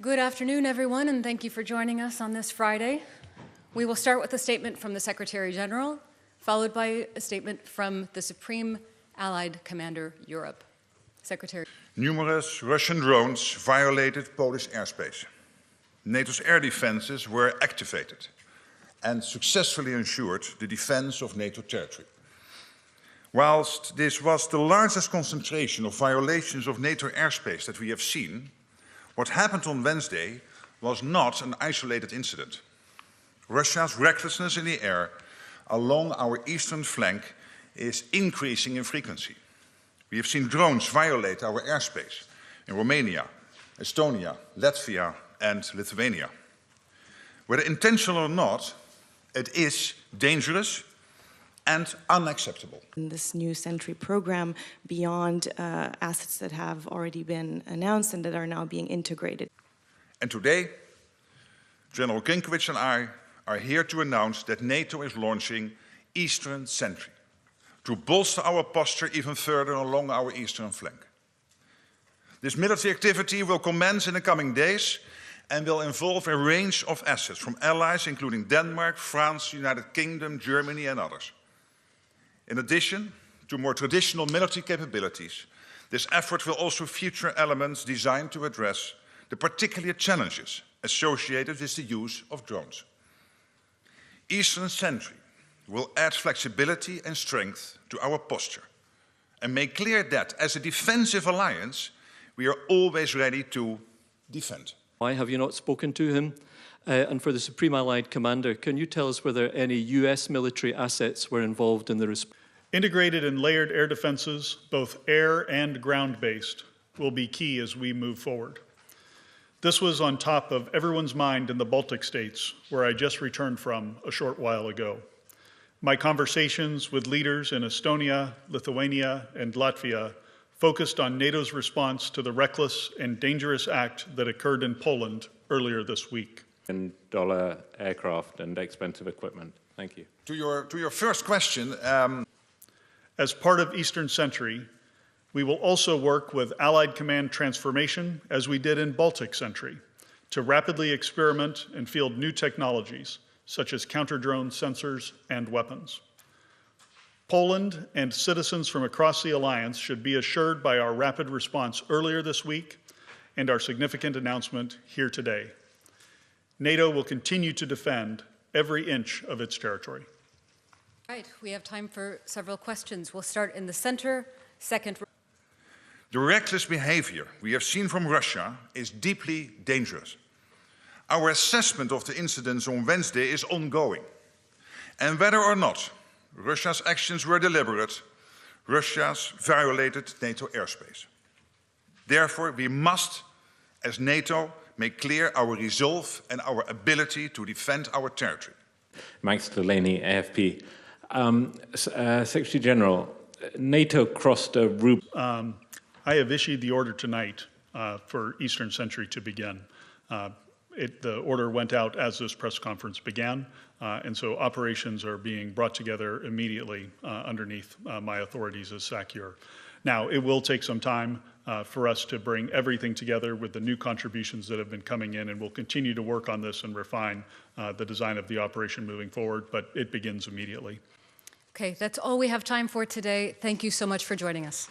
Good afternoon, everyone, and thank you for joining us on this Friday. We will start with a statement from the Secretary General, followed by a statement from the Supreme Allied Commander Europe. Secretary. Numerous Russian drones violated Polish airspace. NATO's air defenses were activated and successfully ensured the defense of NATO territory. Whilst this was the largest concentration of violations of NATO airspace that we have seen, what happened on Wednesday was not an isolated incident. Russia's recklessness in the air along our eastern flank is increasing in frequency. We have seen drones violate our airspace in Romania, Estonia, Latvia, and Lithuania. Whether intentional or not, it is dangerous and unacceptable. In this new Sentry program, beyond assets that have already been announced and that are now being integrated. And today, General Kinkowicz and I are here to announce that NATO is launching Eastern Sentry to bolster our posture even further along our eastern flank. This military activity will commence in the coming days and will involve a range of assets from allies including Denmark, France, United Kingdom, Germany and others. In addition to more traditional military capabilities, this effort will also feature elements designed to address the particular challenges associated with the use of drones. Eastern Sentry will add flexibility and strength to our posture and make clear that, as a defensive alliance, we are always ready to defend. Why have you not spoken to him? And for the Supreme Allied Commander, can you tell us whether any US military assets were involved in the response? Integrated and layered air defenses, both air and ground-based, will be key as we move forward. This was on top of everyone's mind in the Baltic states, where I just returned from a short while ago. My conversations with leaders in Estonia, Lithuania, and Latvia focused on NATO's response to the reckless and dangerous act that occurred in Poland earlier this week. $1 aircraft and expensive equipment. Thank you. To your first question, As part of Eastern Sentry, we will also work with Allied Command Transformation, as we did in Baltic Sentry, to rapidly experiment and field new technologies, such as counter-drone sensors and weapons. Poland and citizens from across the alliance should be assured by our rapid response earlier this week and our significant announcement here today. NATO will continue to defend every inch of its territory. Right, we have time for several questions. We'll start in the center. Second. the reckless behavior we have seen from Russia is deeply dangerous. Our assessment of the incidents on Wednesday is ongoing. And whether or not Russia's actions were deliberate, Russia's violated NATO airspace. Therefore, we must, as NATO, make clear our resolve and our ability to defend our territory. Max Delaney, AFP. Secretary General, NATO crossed a route. I have issued the order tonight for Eastern Sentry to begin. The order went out as this press conference began, and so operations are being brought together immediately underneath my authorities as SACEUR. Now, it will take some time for us to bring everything together with the new contributions that have been coming in, and we'll continue to work on this and refine the design of the operation moving forward, but it begins immediately. Okay, that's all we have time for today. Thank you so much for joining us.